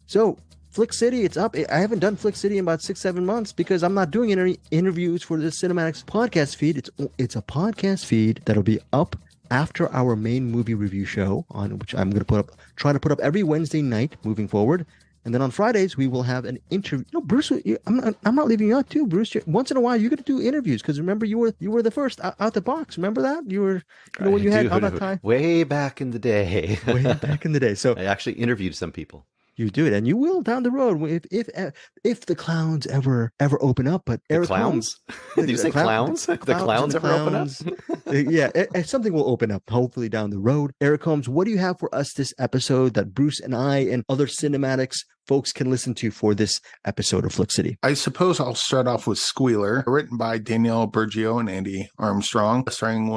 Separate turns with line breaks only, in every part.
So Flick City, it's up. I haven't done Flick City in about 6-7 months because I'm not doing any interviews for the CinemAddicts podcast feed. It's a podcast feed that'll be up after our main movie review show, on which I'm going to try to put up every Wednesday night moving forward. And then on Fridays, we will have an interview. No, Bruce, I'm not leaving you out too, Bruce. Once in a while, you got to do interviews because remember, you were the first out the box. Remember that? You were, when you had all that time.
Way back in the day.
Way back in the day. So
I actually interviewed some people.
You do it, and you will down the road if the clowns ever open up. But Eric
Holmes, did you say clowns? The clowns ever open up?
Yeah, something will open up hopefully down the road. Eric Holmes, what do you have for us this episode that Bruce and I and other CinemAddicts folks can listen to for this episode of Flick City?
I suppose I'll start off with Squealer, written by Danielle Burgio and Andy Armstrong, starring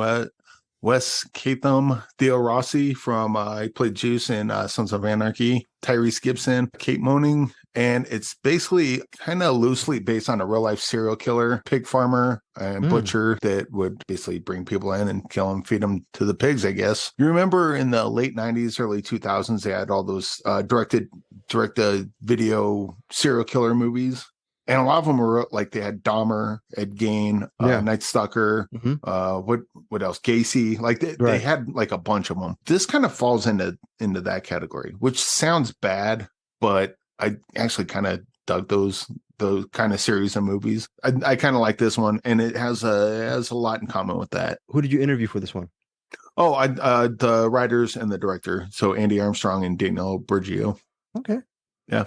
Wes Catham, Theo Rossi from he played Juice in Sons of Anarchy, Tyrese Gibson, Kate Moaning, and it's basically kind of loosely based on a real life serial killer, pig farmer, and butcher that would basically bring people in and kill them, feed them to the pigs, I guess. You remember in the late 90s, early 2000s, they had all those direct-to-video serial killer movies. And a lot of them were like they had Dahmer, Ed Gein, Night Stalker, what else? Gacy. Like they had like a bunch of them. This kind of falls into that category, which sounds bad, but I actually kind of dug those kind of series of movies. I kind of like this one, and it has a lot in common with that.
Who did you interview for this one?
Oh, the writers and the director. So Andy Armstrong and Danielle Burgio.
Okay.
Yeah.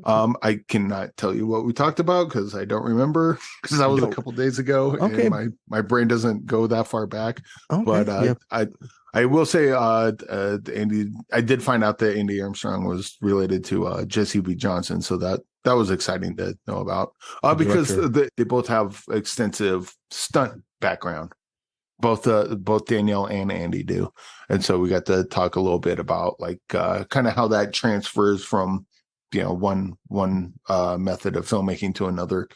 I cannot tell you what we talked about because I don't remember because that was a couple days ago.
Okay.
And my brain doesn't go that far back.
Okay.
But I will say Andy, I did find out that Andy Armstrong was related to Jesse B. Johnson, so that was exciting to know about because they both have extensive stunt background. Both Danielle and Andy do, and so we got to talk a little bit about like kind of how that transfers from one method of filmmaking to another.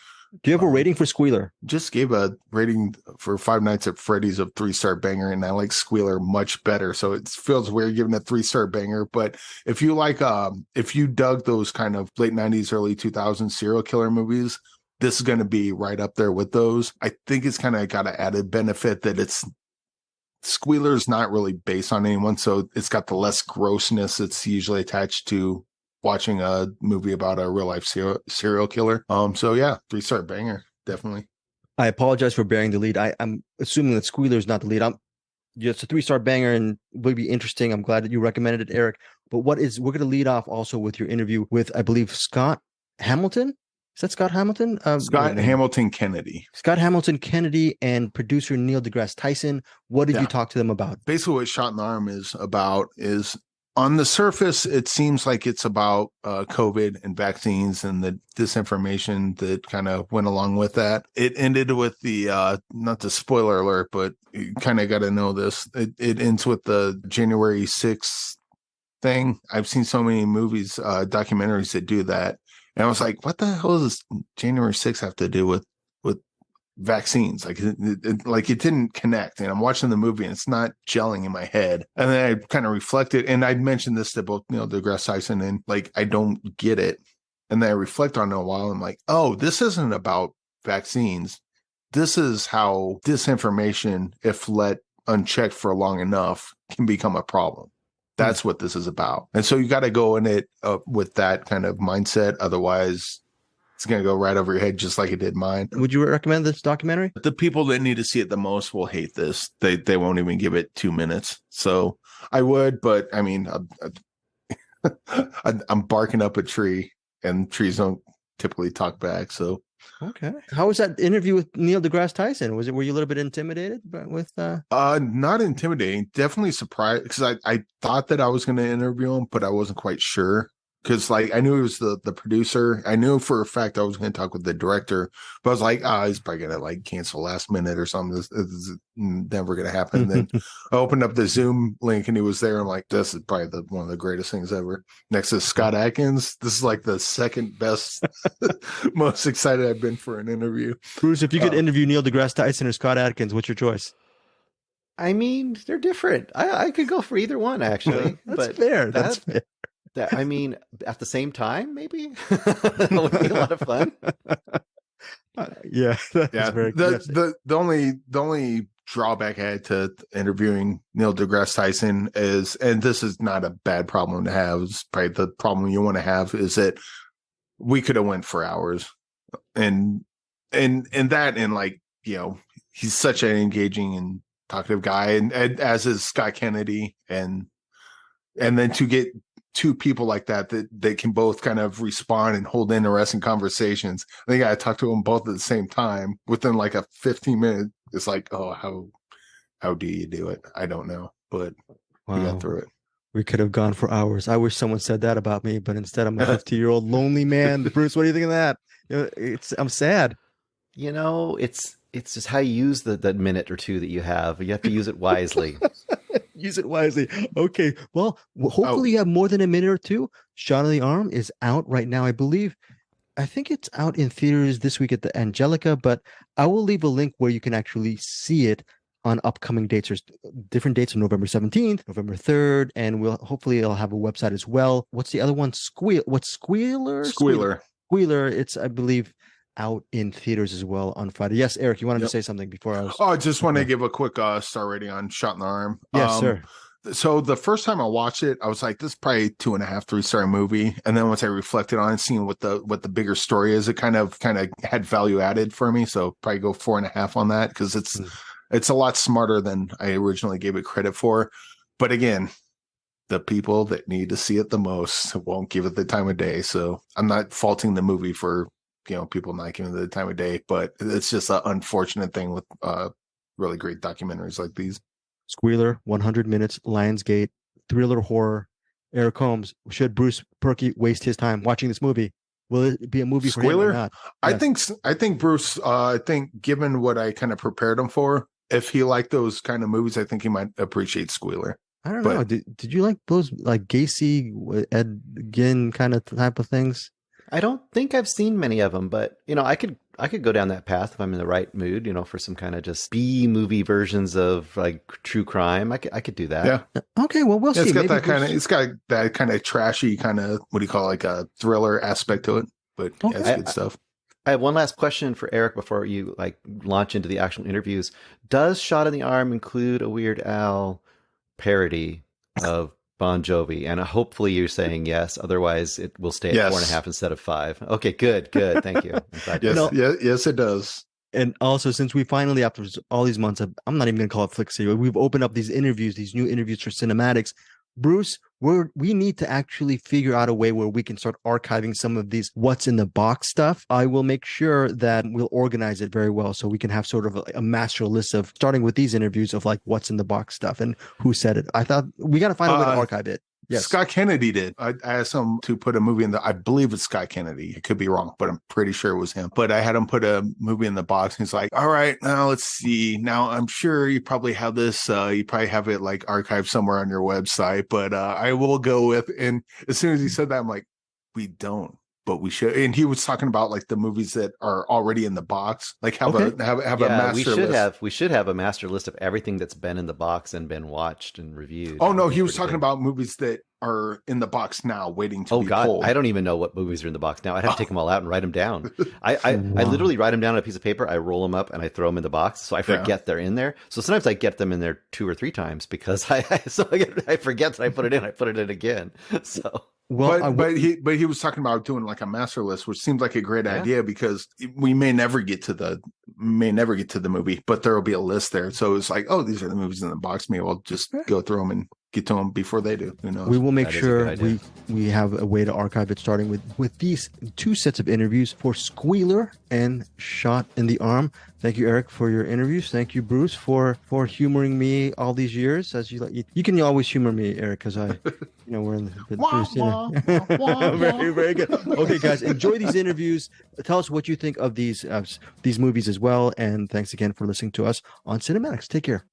Do you have a rating for Squealer?
Just gave a rating for Five Nights at Freddy's of 3-star banger, and I like Squealer much better. So it feels weird giving a 3-star banger. But if you like, if you dug those kind of late 90s, early 2000s serial killer movies, this is going to be right up there with those. I think it's kind of got an added benefit that Squealer is not really based on anyone, so it's got the less grossness that's usually attached to watching a movie about a real life serial killer. So yeah, 3-star banger, definitely.
I apologize for bearing the lead. I'm assuming that Squealer is not the lead. It's a 3-star banger and will be interesting. I'm glad that you recommended it, Eric. But we're going to lead off also with your interview with, I believe, Scott Hamilton. Is that Scott Hamilton?
Scott Hamilton Kennedy.
Scott Hamilton Kennedy and producer Neil deGrasse Tyson. What did you talk to them about?
Basically what Shot in the Arm is about is, on the surface, it seems like it's about COVID and vaccines and the disinformation that kind of went along with that. It ended with the, not the spoiler alert, but you kind of got to know this. It ends with the January 6th thing. I've seen so many movies, documentaries that do that. And I was like, what the hell does January 6th have to do with vaccines? Like it didn't connect, and I'm watching the movie and it's not gelling in my head. And then I kind of reflected, and I mentioned this to both deGrasse Tyson, and like I don't get it. And then I reflect on it a while, and I'm like, oh, this isn't about vaccines. This is how disinformation, if let unchecked for long enough, can become a problem. That's what this is about. And so you got to go in it with that kind of mindset, otherwise it's going to go right over your head, just like it did mine.
Would you recommend this documentary?
The people that need to see it the most will hate this. They won't even give it 2 minutes. So I would, but I mean, I'm barking up a tree, and trees don't typically talk back. So
okay, how was that interview with Neil deGrasse Tyson? Were you a little bit intimidated with?
Not intimidating. Definitely surprised, because I thought that I was going to interview him, but I wasn't quite sure. Because like I knew he was the producer. I knew for a fact I was going to talk with the director, but I was like, he's probably going to like cancel last minute or something. This is never going to happen. Then I opened up the Zoom link and he was there. I'm like, this is probably one of the greatest things ever. Next to Scott Adkins, this is like the second best, most excited I've been for an interview.
Bruce, if you could interview Neil deGrasse Tyson or Scott Adkins, what's your choice?
I mean, they're different. I could go for either one, actually.
That's fair. That's fair.
I mean, at the same time, maybe that would be a lot of fun.
Yeah, that's very
the only drawback I had to interviewing Neil deGrasse Tyson is, and this is not a bad problem to have, it's probably the problem you want to have, is that we could have went for hours, and like, you know, he's such an engaging and talkative guy, and as is Scott Kennedy, and then to get two people like that they can both kind of respond and hold interesting conversations. I think I talked to them both at the same time within like a 15-minute. It's like, oh, how do you do it? I don't know, but we got through it.
We could have gone for hours. I wish someone said that about me, but instead I'm a 50-year-old lonely man. Bruce, what do you think of that? You know, I'm sad.
You know, it's just how you use that minute or two that you have. You have to use it wisely.
Use it wisely. Okay. Well, hopefully you have more than a minute or two. Shot of the Arm is out right now, I believe. I think it's out in theaters this week at the Angelica, but I will leave a link where you can actually see it on upcoming dates. There's different dates on November 17th, November 3rd, and hopefully it'll have a website as well. What's the other one? Squealer? Squealer. It's, I believe, out in theaters as well on Friday. Yes, Eric, you wanted to say something before I was...
Oh, I just want to give a quick star rating on Shot in the Arm.
Yes, sir.
So the first time I watched it, I was like, this is probably 2.5, 3-star movie. And then once I reflected on it, seeing what the bigger story is, it kind of had value added for me. So probably go 4.5 on that, because it's a lot smarter than I originally gave it credit for. But again, the people that need to see it the most won't give it the time of day. So I'm not faulting the movie for, you know, people not giving it the time of day, but it's just an unfortunate thing with really great documentaries like these.
Squealer, 100 minutes, Lionsgate, thriller horror. Eric Holmes, should Bruce Perky waste his time watching this movie? Will it be a movie for him or not? Yes.
I think Bruce, I think given what I kind of prepared him for, if he liked those kind of movies, I think he might appreciate Squealer.
I don't know. Did you like those like Gacy, Ed Gein kind of type of things?
I don't think I've seen many of them, but you know, I could go down that path if I'm in the right mood, you know, for some kind of just B movie versions of like true crime. I could do that.
Yeah.
Okay. Well, we'll see.
It's got that kind of trashy kind of, what do you call it, like a thriller aspect to it, but yeah, it's good stuff.
I have one last question for Eric before you like launch into the actual interviews. Does Shot in the Arm include a Weird Al parody of Bon Jovi? And hopefully you're saying yes. Otherwise, it will stay at 4.5 instead of 5. Okay, good. Thank you.
Yes, it does.
And also, since we finally, after all these months, I'm not even going to call it Flick City, we've opened up these interviews, these new interviews for CinemAddicts. Bruce, we need to actually figure out a way where we can start archiving some of these what's in the box stuff. I will make sure that we'll organize it very well so we can have sort of a master list of, starting with these interviews, of like what's in the box stuff and who said it. I thought we got to find a way to archive it. Yes.
Scott Kennedy did. I asked him to put a movie in I believe it's Scott Kennedy. It could be wrong, but I'm pretty sure it was him. But I had him put a movie in the box. And he's like, all right, now let's see. Now I'm sure you probably have this. You probably have it like archived somewhere on your website, but I will go with. And as soon as he said that, I'm like, we don't, but we should. And he was talking about like the movies that are already in the box, like have a master list.
We should have a master list of everything that's been in the box and been watched and reviewed.
Oh no, he was talking about movies that are in the box now waiting to be pulled.
I don't even know what movies are in the box now. I'd have to take them all out and write them down. I literally write them down on a piece of paper. I roll them up and I throw them in the box. So I forget they're in there. So sometimes I get them in there 2 or 3 times because I forget that I put it in. I put it in again. So.
Well, but he was talking about doing like a master list, which seems like a great idea because we may never get to the movie, but there will be a list there. So it's like, oh, these are the movies in the box. Maybe we'll just go through them and get to them before they do. Who knows?
We will make sure we have a way to archive it, starting with these 2 sets of interviews for Squealer and Shot in the Arm. Thank you, Eric, for your interviews. Thank you, Bruce, for humoring me all these years. As you can always humor me, Eric, because we're in the Bruce. Very, very good. Okay, guys, enjoy these interviews. Tell us what you think of these movies as well. And thanks again for listening to us on CinemAddicts. Take care.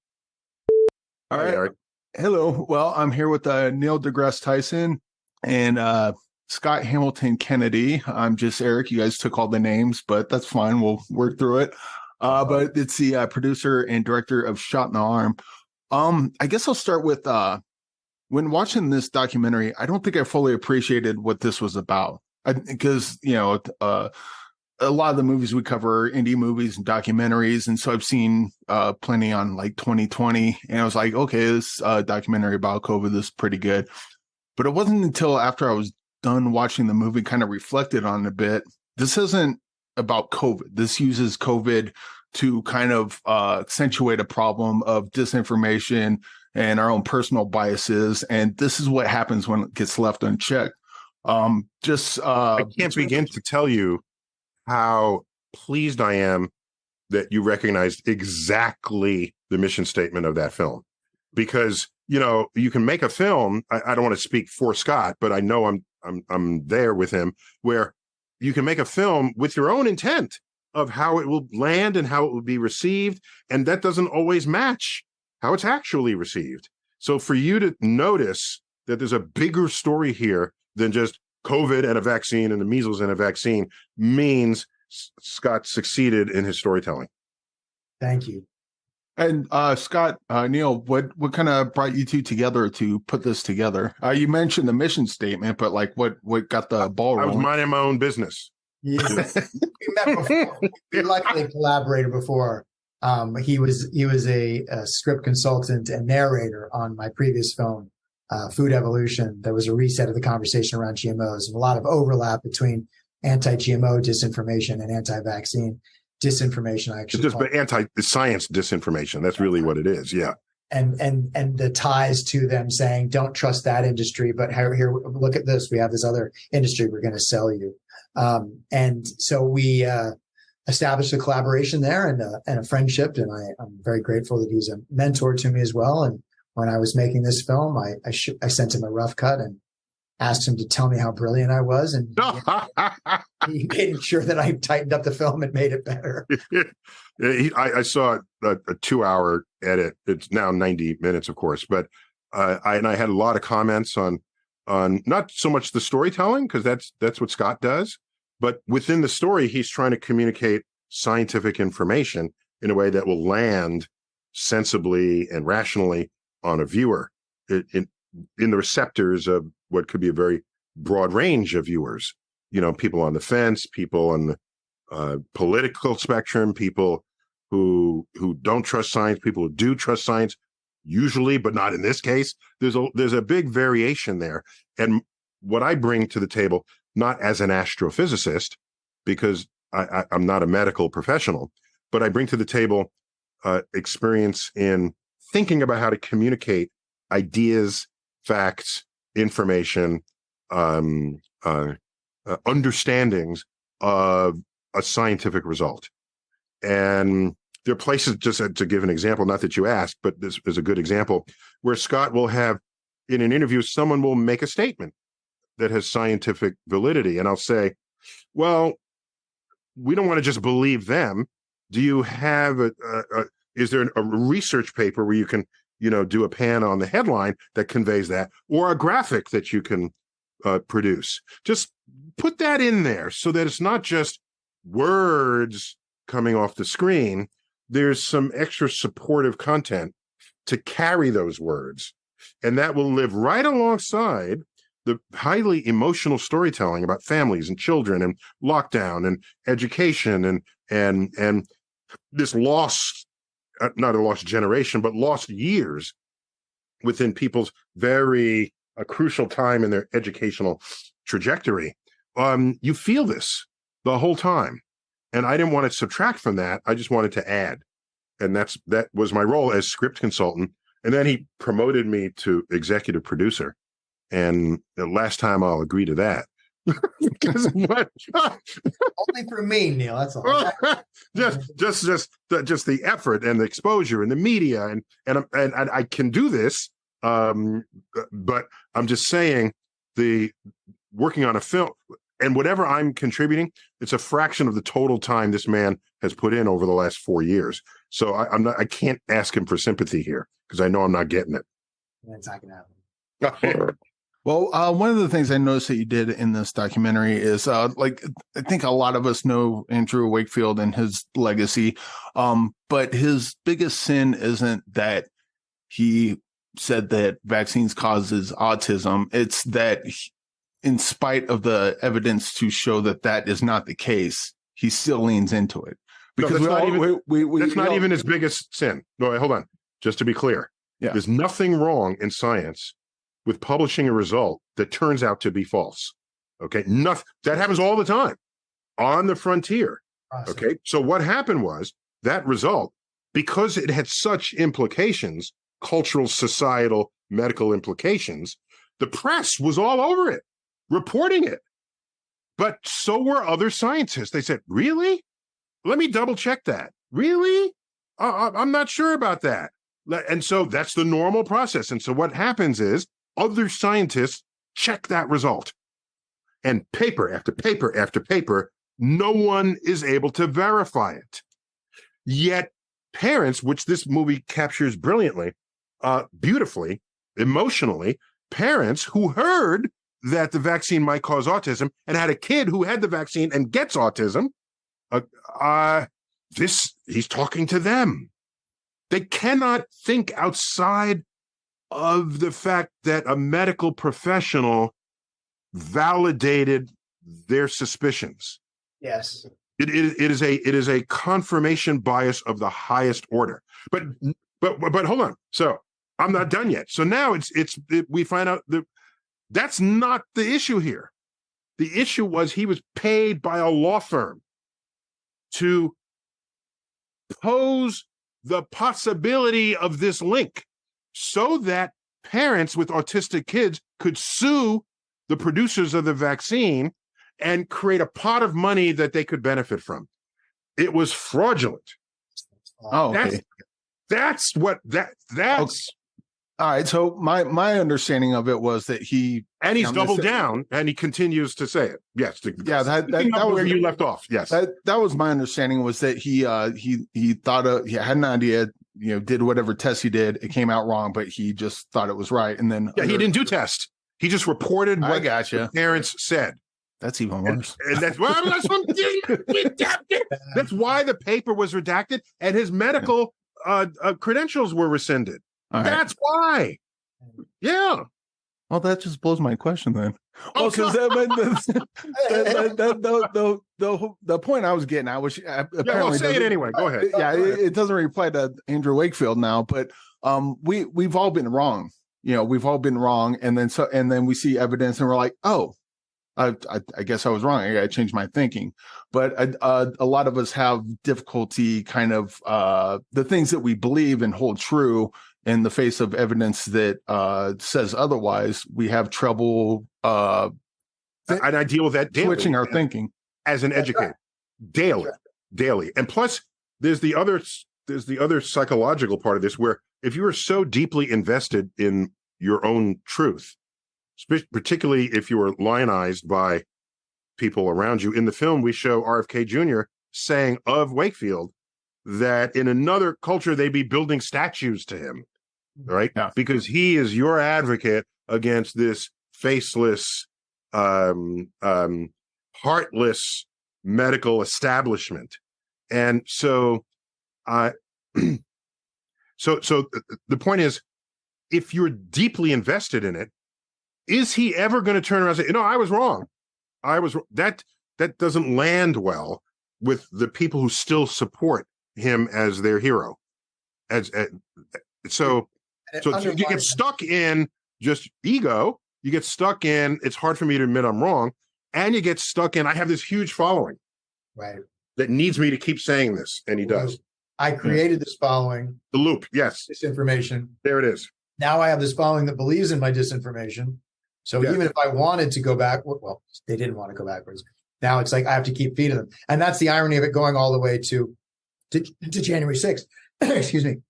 All right, Eric. Hello. Well, I'm here with Neil deGrasse Tyson and Scott Hamilton Kennedy. I'm just Eric. You guys took all the names, but that's fine. We'll work through it. But it's the producer and director of Shot in the Arm. I guess I'll start with when watching this documentary, I don't think I fully appreciated what this was about. Because, a lot of the movies we cover are indie movies and documentaries. And so I've seen plenty on like 2020. And I was like, okay, this documentary about COVID is pretty good. But it wasn't until after I was done watching the movie, kind of reflected on it a bit. This isn't about COVID. This uses COVID to kind of accentuate a problem of disinformation and our own personal biases. And this is what happens when it gets left unchecked. I
can't begin to tell you how pleased I am that you recognized exactly the mission statement of that film. Because, you can make a film. I don't want to speak for Scott, but I know I'm there with him, where you can make a film with your own intent of how it will land and how it will be received. And that doesn't always match how it's actually received. So for you to notice that there's a bigger story here than just COVID and a vaccine and the measles and a vaccine means Scott succeeded in his storytelling.
Thank you.
And Scott, Neil, what kind of brought you two together to put this together? You mentioned the mission statement, but like what got the ball rolling?
I was minding my own business.
Yeah. We met before. We luckily collaborated before. He was a script consultant and narrator on my previous film, Food Evolution. There was a reset of the conversation around GMOs and a lot of overlap between anti-GMO disinformation and anti-vaccine disinformation. I actually
just anti-science disinformation. That's really what it is. Yeah.
And the ties to them saying, don't trust that industry, but here, look at this. We have this other industry we're going to sell you. And so we established a collaboration there and a friendship. And I'm very grateful that he's a mentor to me as well. And when I was making this film, I sent him a rough cut and asked him to tell me how brilliant I was. And he made sure that I tightened up the film and made it better.
I saw a 2-hour edit. It's now 90 minutes, of course, but I had a lot of comments on not so much the storytelling, because that's what Scott does, but within the story, he's trying to communicate scientific information in a way that will land sensibly and rationally on a viewer in the receptors of what could be a very broad range of viewers. People on the fence, people on the political spectrum, people who don't trust science, people who do trust science, usually, but not in this case. There's a big variation there. And what I bring to the table, not as an astrophysicist, because I'm not a medical professional, but I bring to the table experience in thinking about how to communicate ideas, facts, information, understandings of a scientific result. And there are places, just to give an example, not that you asked, but this is a good example, where Scott will have, in an interview, someone will make a statement that has scientific validity. And I'll say, well, we don't want to just believe them. Do you have is there a research paper where you can, do a pan on the headline that conveys that, or a graphic that you can produce? Just put that in there so that it's not just words coming off the screen. There's some extra supportive content to carry those words. And that will live right alongside the highly emotional storytelling about families and children and lockdown and education and this lost, not a lost generation, but lost years within people's very crucial time in their educational trajectory. You feel this the whole time. And I didn't want to subtract from that. I just wanted to add. And that was my role as script consultant. And then he promoted me to executive producer. And the last time I'll agree to that. Because what?
Only through me, Neil. That's all.
just the effort and the exposure and the media and I can do this. But I'm just saying, the working on a film and whatever I'm contributing, it's a fraction of the total time this man has put in over the last 4 years. So I can't ask him for sympathy here because I know I'm not getting it.
That's not going to happen.
Well, one of the things I noticed that you did in this documentary is, I think a lot of us know Andrew Wakefield and his legacy, but his biggest sin isn't that he said that vaccines causes autism. It's that in spite of the evidence to show that that is not the case, he still leans into it. Because
that's not even his biggest sin. No, wait, hold on. Just to be clear, there's nothing wrong in science with publishing a result that turns out to be false. Okay, nothing that happens all the time on the frontier. Awesome. Okay, so what happened was that result, because it had such implications, cultural, societal, medical implications, the press was all over it, reporting it. But so were other scientists. They said, really? Let me double check that. Really? I'm not sure about that. And so that's the normal process. And so what happens is other scientists check that result. And paper after paper after paper, no one is able to verify it. Yet parents, which this movie captures brilliantly, beautifully, emotionally, parents who heard that the vaccine might cause autism and had a kid who had the vaccine and gets autism, he's talking to them. They cannot think outside of the fact that a medical professional validated their suspicions.
Yes.
It is a confirmation bias of the highest order. But hold on. So I'm not done yet. So now we find out that that's not the issue here. The issue was he was paid by a law firm to pose the possibility of this link so that parents with autistic kids could sue the producers of the vaccine and create a pot of money that they could benefit from. It was fraudulent.
Oh, okay.
That's
okay. All right. So my understanding of it was that he's
doubled down and he continues to say it. Yes.
That was
where you left off. Yes.
That was my understanding, was that he thought he had an idea, did whatever test he did. It came out wrong, but he just thought it was right. And then
he didn't do tests. He just reported what the parents said.
That's even worse.
And that's why that's why the paper was redacted and his medical credentials were rescinded. Right. That's why. Yeah.
Well, that just blows my question then. Because the point I was getting at, which apparently
say it anyway. Go ahead.
It doesn't reply to Andrew Wakefield now, but we've all been wrong. We've all been wrong, and then we see evidence, and we're like, oh, I guess I was wrong. I got to change my thinking. But a lot of us have difficulty kind of the things that we believe and hold true in the face of evidence that says otherwise. We have trouble.
And I deal with that daily,
switching our thinking
as an educator daily. And plus, there's the other psychological part of this, where if you are so deeply invested in your own truth, particularly if you are lionized by people around you. In the film, we show RFK Jr. saying of Wakefield that in another culture, they'd be building statues to him, right? Yeah. Because he is your advocate against this faceless, heartless medical establishment. And so, so the point is, if you're deeply invested in it, is he ever going to turn around and say, I was wrong. That doesn't land well with the people who still support him as their hero. So you get stuck in just ego. You get stuck in, it's hard for me to admit I'm wrong. And you get stuck in, I have this huge following.
Right.
That needs me to keep saying this. And he does.
I created this following.
The loop. Yes.
Disinformation.
There it is.
Now I have this following that believes in my disinformation. So even if I wanted to go back, well, they didn't want to go backwards. Now it's like I have to keep feeding them. And that's the irony of it, going all the way to January 6th. Excuse me.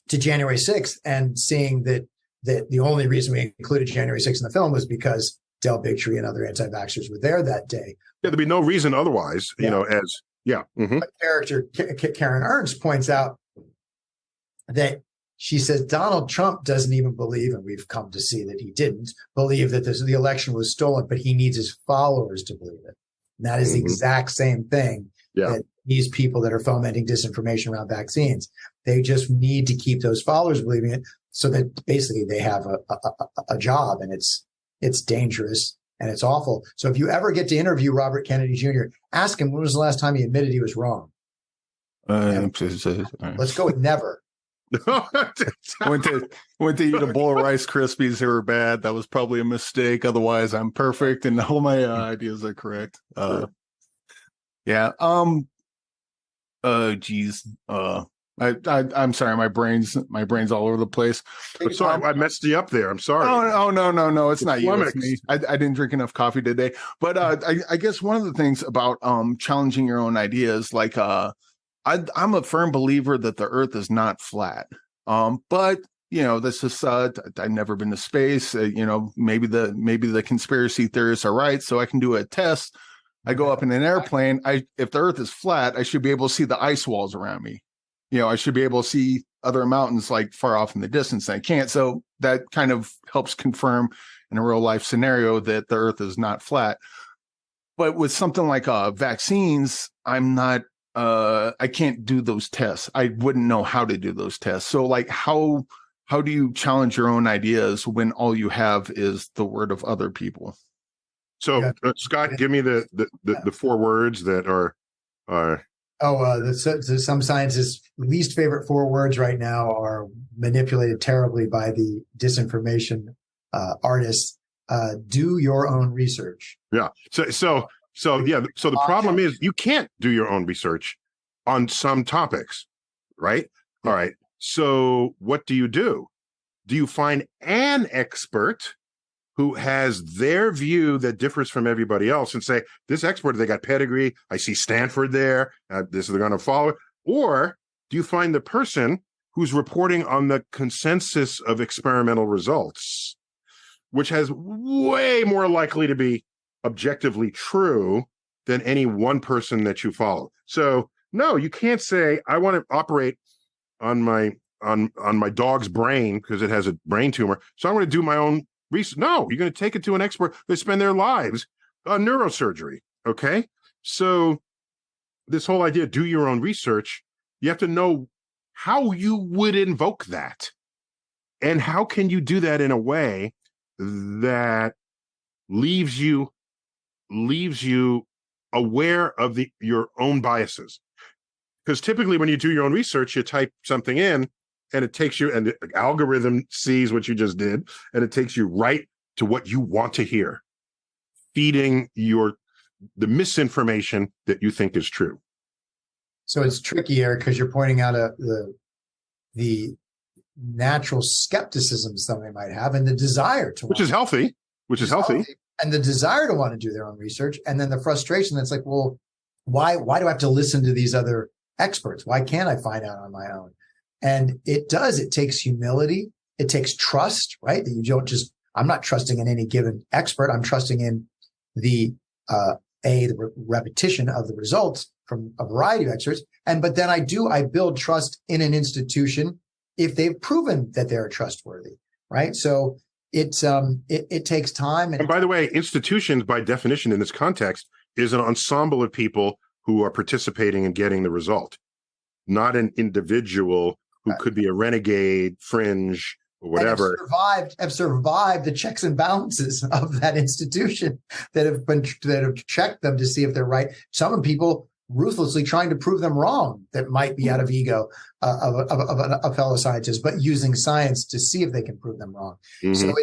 To January 6th, and seeing that the only reason we included January 6th in the film was because Del Bigtree and other anti-vaxxers were there that day.
Yeah, there'd be no reason otherwise,
A character, Karen Ernst, points out that she says Donald Trump doesn't even believe, and we've come to see that he didn't believe that the election was stolen, but he needs his followers to believe it. And that is the exact same thing that these people that are fomenting disinformation around vaccines, they just need to keep those followers believing it. so that basically they have a job, and it's dangerous and it's awful. So if you ever get to interview Robert Kennedy Jr., ask him when was the last time he admitted he was wrong. Let's go with never.
went to eat a bowl of Rice Krispies. They were bad. That was probably a mistake. Otherwise, I'm perfect and all my ideas are correct. Yeah. Geez. I'm sorry. My brain's all over the place.
I'm sorry, I messed you up there. I'm sorry.
Oh, no. It's not you. It's me. I didn't drink enough coffee today. But I guess one of the things about challenging your own ideas, like I'm a firm believer that the Earth is not flat. But this is I've never been to space. Maybe the conspiracy theorists are right, so I can do a test. I go up in an airplane. If the Earth is flat, I should be able to see the ice walls around me. I should be able to see other mountains like far off in the distance. I can't. So that kind of helps confirm in a real life scenario that the Earth is not flat. But with something like vaccines, I'm not. I can't do those tests. I wouldn't know how to do those tests. So like how do you challenge your own ideas when all you have is the word of other people?
So Scott, give me the 4 words that are
some scientists' least favorite 4 words right now are manipulated terribly by the disinformation artists. Do your own research.
Yeah. So the problem is you can't do your own research on some topics, right? All right. So what do? Do you find an expert who has their view that differs from everybody else and say, this expert, they got pedigree. I see Stanford there. This is, they're going to follow it. Or do you find the person who's reporting on the consensus of experimental results, which has way more likely to be objectively true than any one person that you follow? So no, you can't say, I want to operate on my dog's brain because it has a brain tumor, so I want to do my own research. No, you're going to take it to an expert. They spend their lives on neurosurgery. Okay. So this whole idea, do your own research, you have to know how you would invoke that. And how can you do that in a way that leaves you aware of your own biases? Because typically when you do your own research, you type something in and it takes you, and the algorithm sees what you just did, and it takes you right to what you want to hear, feeding the misinformation that you think is true.
So it's tricky, Eric, because you're pointing out the natural skepticism somebody might have, and the desire to,
which is healthy,
and the desire to want to do their own research, and then the frustration that's like, well, why do I have to listen to these other experts? Why can't I find out on my own? And it takes humility. It takes trust, right? That you don't just, I'm not trusting in any given expert. I'm trusting in the repetition of the results from a variety of experts. But then I build trust in an institution if they've proven that they're trustworthy, right? So it takes time.
And by the way, institutions by definition in this context is an ensemble of people who are participating in getting the result, not an individual who could be a renegade, fringe, or whatever.
Have survived the checks and balances of that institution that have checked them to see if they're right. Some people ruthlessly trying to prove them wrong that might be out of ego of a fellow scientist, but using science to see if they can prove them wrong. Mm-hmm. So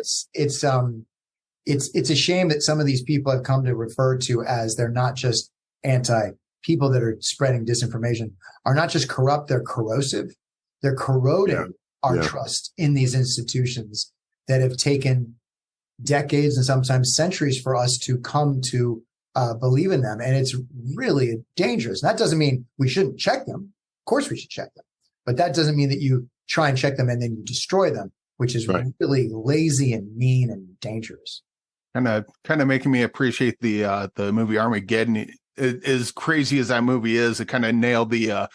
it's a shame that some of these people have come to refer to as they're not just people that are spreading disinformation are not just corrupt, they're corrosive. They're corroding our trust in these institutions that have taken decades and sometimes centuries for us to come to believe in them. And it's really dangerous. And that doesn't mean we shouldn't check them. Of course we should check them. But that doesn't mean that you try and check them and then you destroy them, which is really lazy and mean and dangerous.
Kind of making me appreciate the movie Armageddon. As crazy as that movie is, it kind of nailed the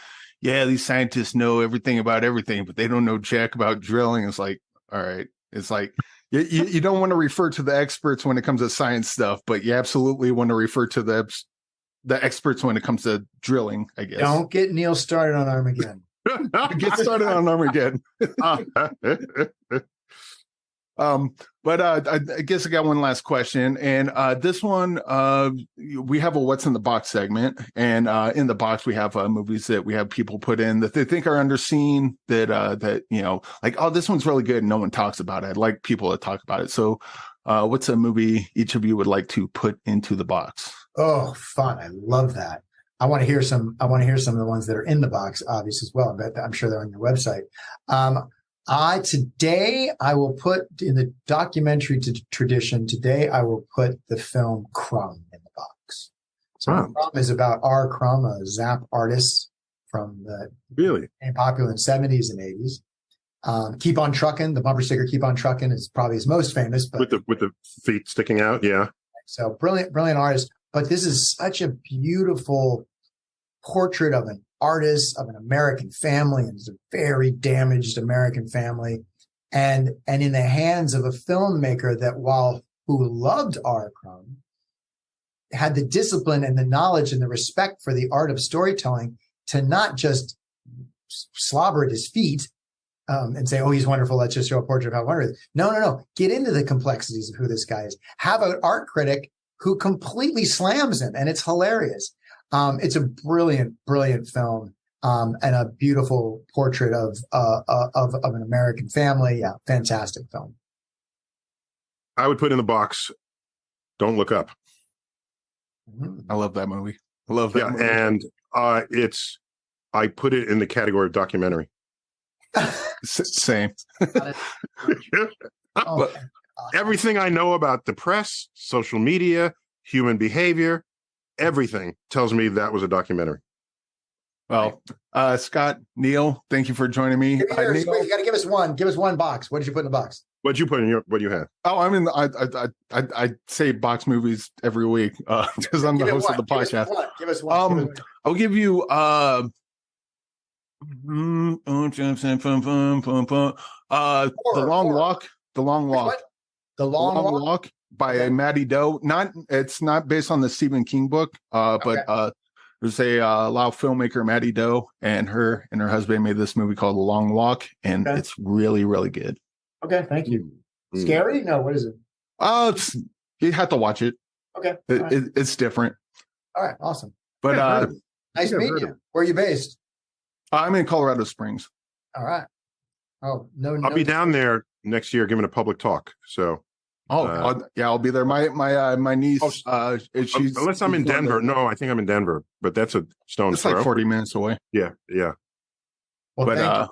these scientists know everything about everything, but they don't know jack about drilling. It's like, all right. It's like, you don't want to refer to the experts when it comes to science stuff, but you absolutely want to refer to the experts when it comes to drilling, I guess.
Don't get Neil started on Armageddon.
Get started on Armageddon. But I guess I got one last question, and this one, we have a "What's in the Box" segment, and in the box we have movies that we have people put in that they think are underseen, that like, oh, this one's really good, and no one talks about it. I'd like people to talk about it. So, what's a movie each of you would like to put into the box?
Oh, fun! I love that. I want to hear some of the ones that are in the box, obviously, as well. But I'm sure they're on your website. Today I will put in the documentary tradition. Today I will put the film Crumb in the box. So Crumb is about R. Crumb, a Zap artist from the popular in the 70s and 80s. Keep on Truckin', the bumper sticker "Keep on Truckin'" is probably his most famous. But
with the feet sticking out, yeah.
So brilliant artist. But this is such a beautiful portrait of an artist, of an American family, and it's a very damaged American family, and in the hands of a filmmaker that, who loved R. Crumb, had the discipline and the knowledge and the respect for the art of storytelling to not just slobber at his feet and say, "Oh, he's wonderful, let's just show a portrait of how wonderful." No. Get into the complexities of who this guy is. Have an art critic who completely slams him, and it's hilarious. It's a brilliant film, and a beautiful portrait of an American family. Yeah, fantastic film.
I would put in the box "Don't Look Up."
I love that movie. I love that movie.
And I put it in the category of documentary.
Same.
Everything I know about the press, social media, human behavior, everything tells me that was a documentary.
Well, Scott, Neil, thank you for joining me.
You got to give us one. Give us one box. What did you put in the box?
What'd you put in what do you have?
Oh, I mean, I say box movies every week because I'm the host of the podcast.
Give us one.
I'll give you The Long Walk. The Long Walk.
The Long
Walk by Maddie Doe. It's not based on the Stephen King book, but there's a Lao filmmaker, Maddie Doe, and her husband made this movie called The Long Walk, and it's really, really good.
Okay, thank you. Scary? No, what is it?
You have to watch it.
Okay,
it's different.
All right, awesome.
But
nice to meet you. Where are you based?
I'm in Colorado Springs.
All right. Oh, no.
I'll be down there next year giving a public talk. So.
I'll be there. My niece. She's
unless I'm in Denver. No, I think I'm in Denver, but that's a stone's throw.
It's like 40 minutes away.
Yeah.
Well,
but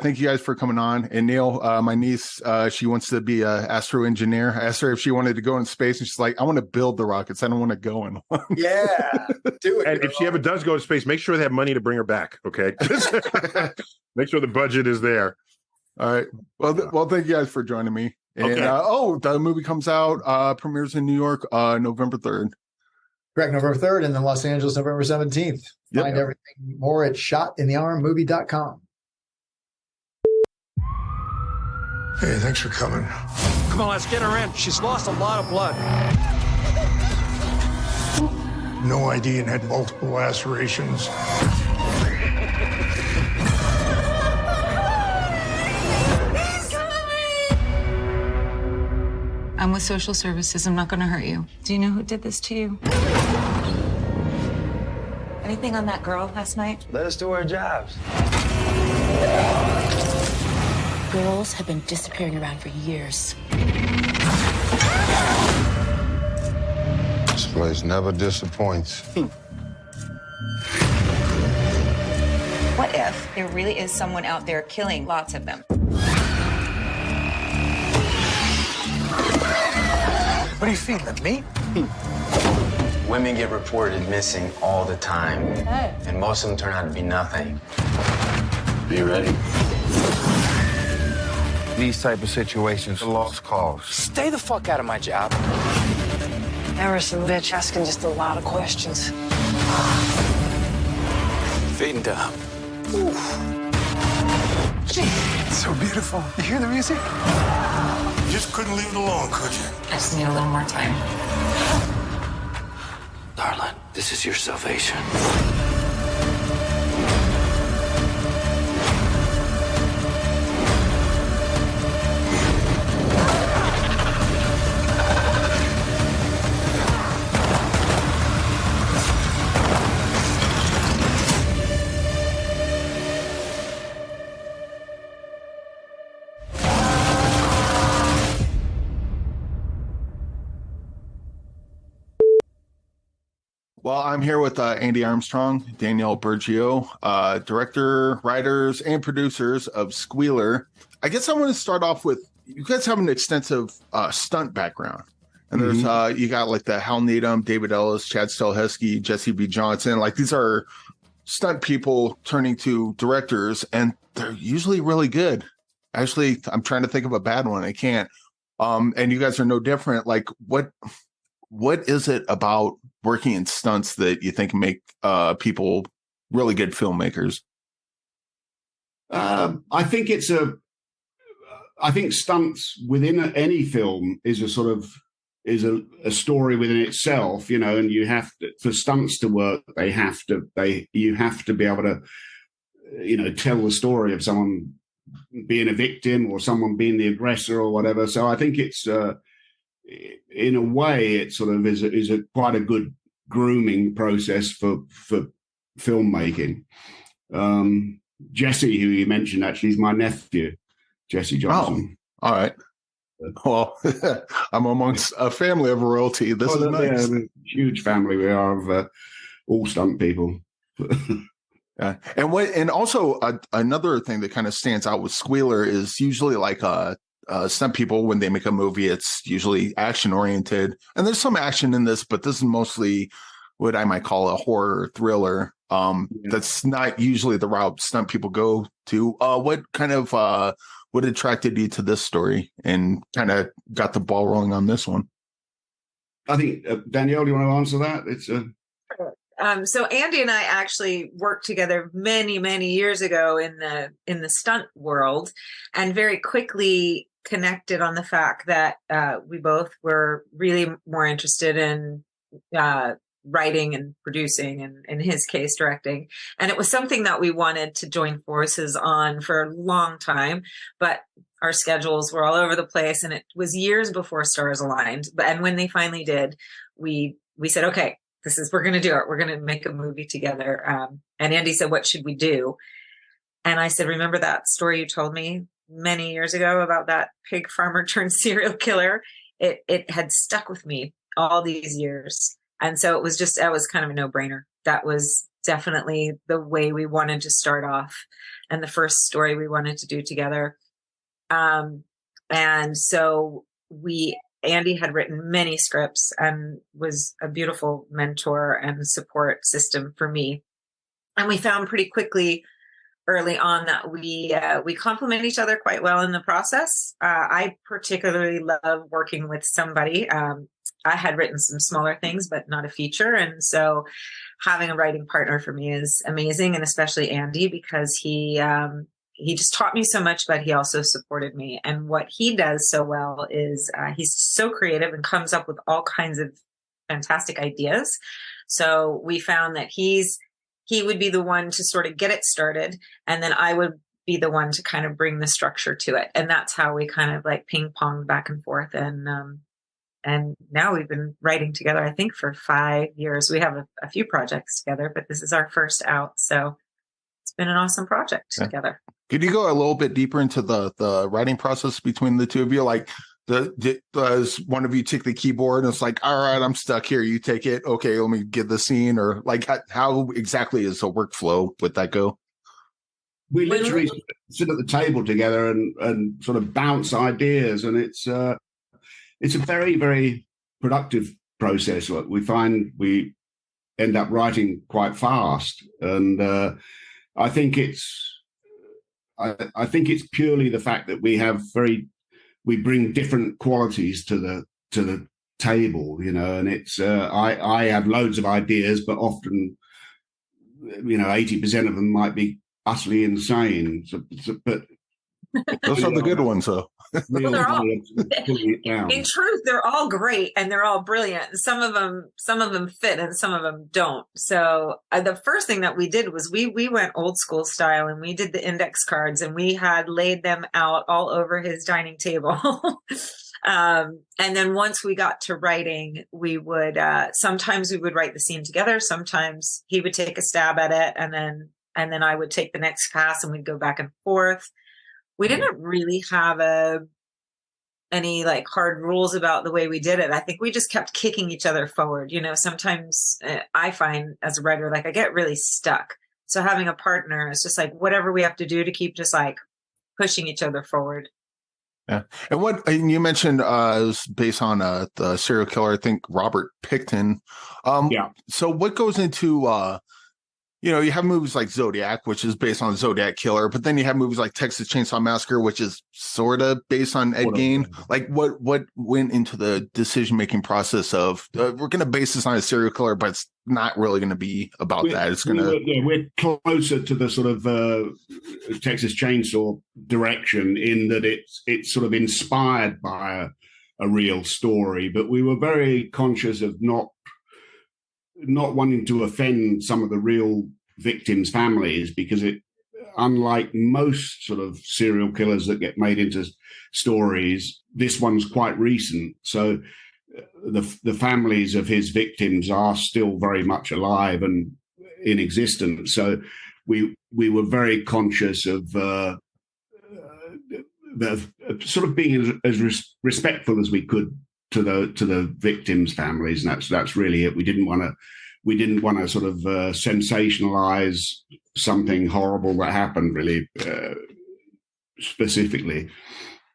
thank you guys for coming on. And Neil, my niece, she wants to be an astro engineer. I asked her if she wanted to go in space, and she's like, "I want to build the rockets. I don't want to go in one."
Yeah, do it.
And if she ever does go to space, make sure they have money to bring her back. Okay, make sure the budget is there.
All right. Well, thank you guys for joining me. And the movie comes out, premieres in New York, November 3rd.
Correct, November 3rd, and then Los Angeles, November 17th.
Yep.
Find everything more at shotinthearmmovie.com.
Hey, thanks for coming.
Come on, let's get her in. She's lost a lot of blood.
No ID and had multiple lacerations.
I'm with social services. I'm not going to hurt you. Do you know who did this to you? Anything on that girl last night?
Let us do our jobs.
Girls have been disappearing around for years.
This place never disappoints.
What if there really is someone out there killing lots of them?
What are you feeding, me?
Women get reported missing all the time.
Hey.
And most of them turn out to be nothing. Be ready.
These type of situations are lost cause.
Stay the fuck out of my job.
Harrison, bitch, asking just a lot of questions.
Feeding dumb. It's so beautiful. You hear the music?
You just couldn't leave it alone, could you?
I just need a little more time.
Darling, this is your salvation.
Well, I'm here with Andy Armstrong, Danielle Burgio, director, writers, and producers of Squealer. I guess I want to start off with, you guys have an extensive stunt background. And there's, you got like the Hal Needham, David Ellis, Chad Stahelski, Jesse B. Johnson. Like these are stunt people turning to directors, and they're usually really good. Actually, I'm trying to think of a bad one. I can't. And you guys are no different. Like what is it about working in stunts that you think make people really good filmmakers?
I think I think stunts within any film is a story within itself, you know, and you have to, for stunts to work, you have to be able to, you know, tell the story of someone being a victim or someone being the aggressor or whatever. So I think it's, in a way, it sort of is a quite a good grooming process for filmmaking. Jesse, who you mentioned, actually is my nephew, Jesse Johnson.
Oh, all right. Well, I'm amongst a family of royalty. This is nice.
Yeah, huge family we are of all stunt people.
Yeah. And also another thing that kind of stands out with Squealer is usually like stunt people, when they make a movie, it's usually action oriented, and there's some action in this, but this is mostly what I might call a horror thriller. That's not usually the route stunt people go to. What attracted you to this story and kind of got the ball rolling on this one?
I think Danielle, do you want to answer that? It's
so Andy and I actually worked together many, many years ago in the stunt world, and very quickly connected on the fact that we both were really more interested in writing and producing, and in his case directing, and it was something that we wanted to join forces on for a long time, but our schedules were all over the place, and it was years before stars aligned. And when they finally did, we said, okay, we're going to do it. We're going to make a movie together. And Andy said, what should we do? And I said, remember that story you told me many years ago about that pig farmer turned serial killer? It had stuck with me all these years. And so it was kind of a no-brainer. That was definitely the way we wanted to start off, and the first story we wanted to do together. And so Andy had written many scripts and was a beautiful mentor and support system for me. And we found pretty quickly early on that we complement each other quite well in the process. I particularly love working with somebody. I had written some smaller things, but not a feature. And so having a writing partner for me is amazing. And especially Andy, because he just taught me so much, but he also supported me. And what he does so well is he's so creative and comes up with all kinds of fantastic ideas. So we found that he would be the one to sort of get it started, and then I would be the one to kind of bring the structure to it. And that's how we kind of like ping pong back and forth. And now we've been writing together, I think, for 5 years. We have a few projects together, but this is our first out. So it's been an awesome project together.
Could you go a little bit deeper into the writing process between the two of you? Like, does one of you take the keyboard and it's like, all right, I'm stuck here, you take it. Okay, let me get the scene. Or like, how exactly is the workflow with that go?
We literally sit at the table together and sort of bounce ideas. And it's a very, very productive process. We find we end up writing quite fast. And I think it's purely the fact that we bring different qualities to the table, you know, and it's I have loads of ideas, but often, you know, 80% of them might be utterly insane. But
those are the good ones, though.
Well, they're all, in truth, they're all great and they're all brilliant. Some of them fit and some of them don't. So the first thing that we did was we went old school style, and we did the index cards, and we had laid them out all over his dining table. And then once we got to writing, we would sometimes we would write the scene together. Sometimes he would take a stab at it, and then I would take the next pass, and we'd go back and forth. We didn't really have a any like hard rules about the way we did it. I think we just kept kicking each other forward. Sometimes I find as a writer, like I get really stuck. So having a partner is just like whatever we have to do to keep just like pushing each other forward.
Yeah. And you mentioned it was based on the serial killer, I think Robert Pickton.
Yeah.
So what goes into you have movies like Zodiac, which is based on Zodiac Killer, but then you have movies like Texas Chainsaw Massacre, which is sort of based on Ed Gein. Like what went into the decision-making process of we're going to base this on a serial killer, but it's not really going to be about that. It's going to...
We're closer to the sort of Texas Chainsaw direction in that it's sort of inspired by a real story, but we were very conscious of not wanting to offend some of the real victims' families, because unlike most sort of serial killers that get made into stories, this one's quite recent. So the families of his victims are still very much alive and in existence. So we were very conscious of sort of being as respectful as we could to the victims' families, and that's really it. We didn't want to sort of sensationalize something horrible that happened, really specifically.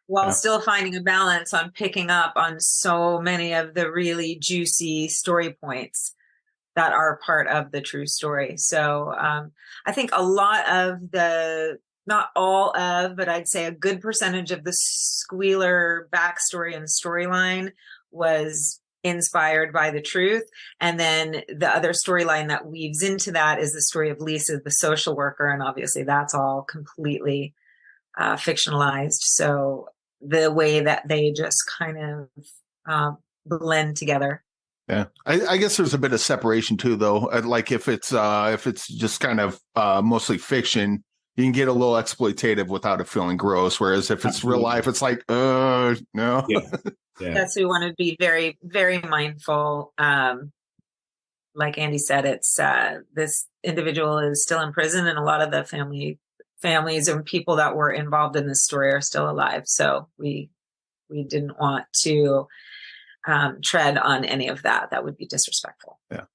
While still finding a balance on picking up on so many of the really juicy story points that are part of the true story. So I think a lot of not all of, but I'd say a good percentage of the Squealer backstory and storyline was inspired by the truth. And then the other storyline that weaves into that is the story of Lisa, the social worker. And obviously that's all completely fictionalized. So the way that they just kind of blend together.
Yeah, I guess there's a bit of separation too, though. Like if it's just kind of mostly fiction, you can get a little exploitative without it feeling gross. Whereas if it's real life, it's like, no.
Yeah.
That's we want to be very, very mindful. Like Andy said, it's this individual is still in prison, and a lot of the families and people that were involved in this story are still alive. So we didn't want to tread on any of that. That would be disrespectful.
Yeah.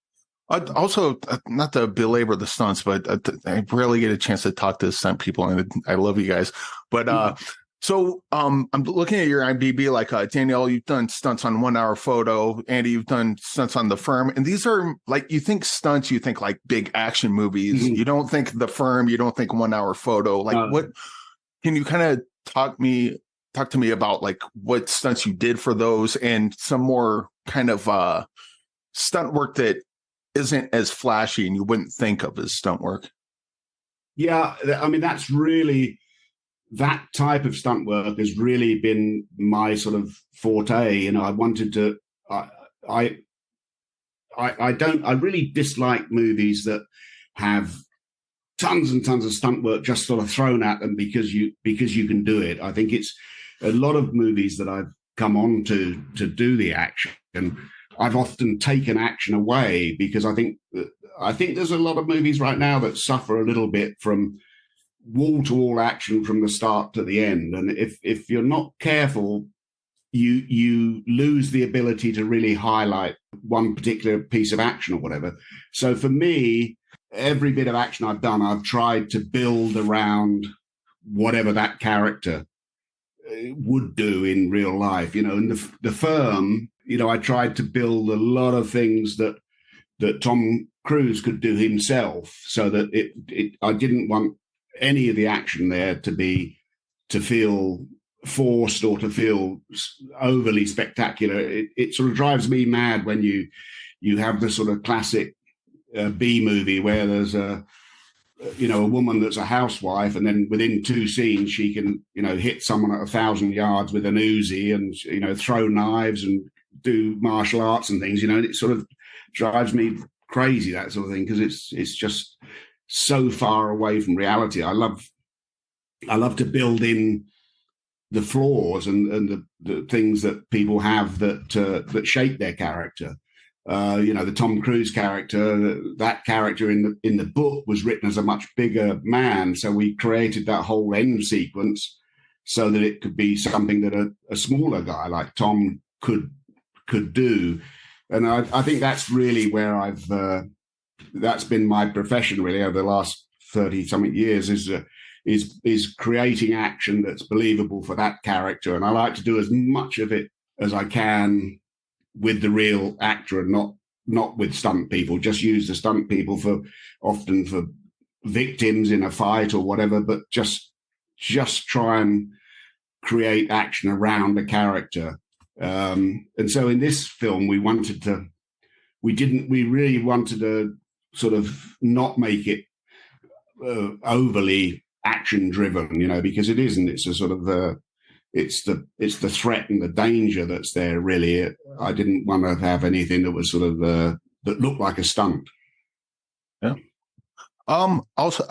Also, not to belabor the stunts, but I rarely get a chance to talk to stunt people, and I love you guys. But so I'm looking at your IMDb, like Danielle, you've done stunts on 1 Hour Photo. Andy, you've done stunts on The Firm, and these are like, you think stunts, you think like big action movies. You don't think The Firm, you don't think 1 Hour Photo. Like, what can you kind of talk to me about, like what stunts you did for those, and some more kind of stunt work that isn't as flashy and you wouldn't think of as stunt work?
Yeah, I mean, that's really, that type of stunt work has really been my sort of forte. I wanted to, I really dislike movies that have tons and tons of stunt work just sort of thrown at them because you can do it. I think it's a lot of movies that I've come on to do the action, and I've often taken action away because I think there's a lot of movies right now that suffer a little bit from wall-to-wall action from the start to the end. And if you're not careful, you lose the ability to really highlight one particular piece of action or whatever. So for me, every bit of action I've done, I've tried to build around whatever that character would do in real life. In the Firm, I tried to build a lot of things that Tom Cruise could do himself, so that I didn't want any of the action there to feel forced or to feel overly spectacular. It sort of drives me mad when you have the sort of classic B movie where there's a woman that's a housewife, and then within 2 scenes she can hit someone at 1,000 yards with an Uzi and throw knives and do martial arts and things. It sort of drives me crazy, that sort of thing, because it's just so far away from reality. I love to build in the flaws and the things that people have that shape their character. The Tom Cruise character, that character in the book was written as a much bigger man, so we created that whole end sequence so that it could be something that a smaller guy like Tom could do. And I think that's really where that's been my profession really over the last 30 something years, is creating action that's believable for that character. And I like to do as much of it as I can with the real actor and not with stunt people. Just use the stunt people often for victims in a fight or whatever, but just try and create action around a character. And so in this film, we really wanted to sort of not make it overly action driven, because it isn't. It's a sort of it's the threat and the danger that's there. Really, I didn't want to have anything that was sort of that looked like a stunt.
Yeah. Also,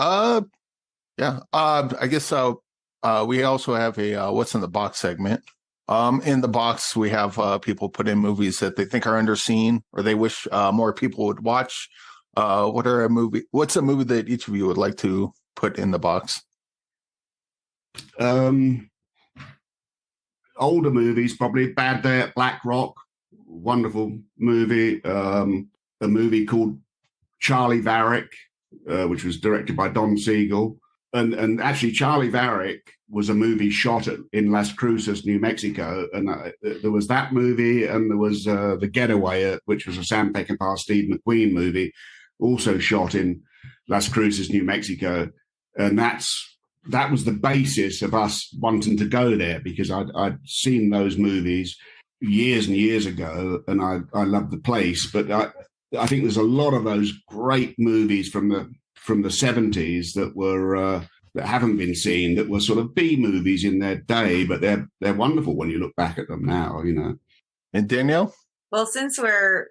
yeah. I guess we also have a what's in the box segment. In the box, we have people put in movies that they think are underseen or they wish more people would watch. What's a movie that each of you would like to put in the box?
Older movies, probably Bad Day at Black Rock, wonderful movie. A movie called Charlie Varick, which was directed by Don Siegel. And actually, Charlie Varick was a movie shot in Las Cruces, New Mexico. And there was that movie, and there was The Getaway, which was a Sam Peckinpah, Steve McQueen movie, also shot in Las Cruces, New Mexico. And that was the basis of us wanting to go there, because I'd seen those movies years and years ago, and I loved the place. But I think there's a lot of those great movies from the 70s that were that haven't been seen, that were sort of B movies in their day, but they're wonderful when you look back at them now,
And Danielle?
Well, since we're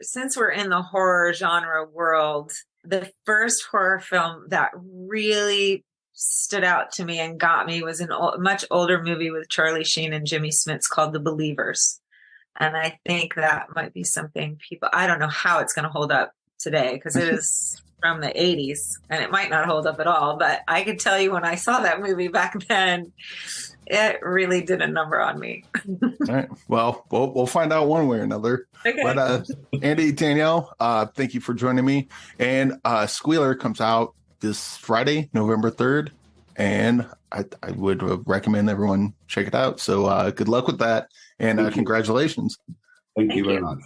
in the horror genre world, the first horror film that really stood out to me and got me was a much older movie with Charlie Sheen and Jimmy Smits called The Believers. And I think that might be something I don't know how it's going to hold up today, because it is from the 80s and it might not hold up at all. But I can tell you, when I saw that movie back then, it really did a number on me.
All right. Well, we'll find out one way or another.
Okay.
But Andy, Danielle, thank you for joining me. And Squealer comes out this Friday, November 3rd. And I would recommend everyone check it out. So good luck with that. And congratulations.
Thank you very much.